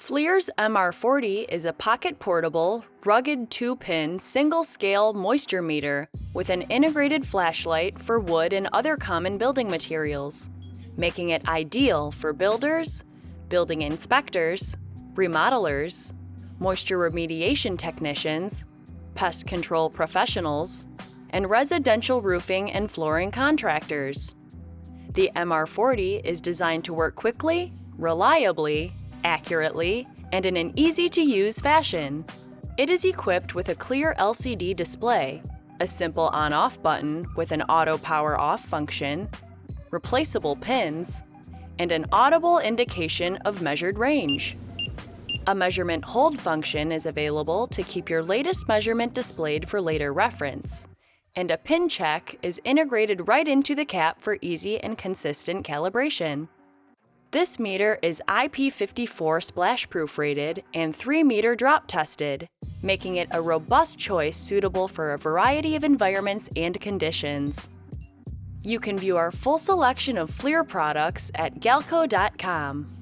FLIR's MR40 is a pocket-portable, rugged 2-pin, single-scale moisture meter with an integrated flashlight for wood and other common building materials, making it ideal for builders, building inspectors, remodelers, moisture remediation technicians, pest control professionals, and residential roofing and flooring contractors. The MR40 is designed to work quickly, reliably, accurately, and in an easy-to-use fashion. It is equipped with a clear LCD display, a simple on-off button with an auto power-off function, replaceable pins, and an audible indication of measured range. A measurement hold function is available to keep your latest measurement displayed for later reference, and a pin check is integrated right into the cap for easy and consistent calibration. This meter is IP54 splash-proof rated and 3-meter drop tested, making it a robust choice suitable for a variety of environments and conditions. You can view our full selection of FLIR products at galco.com.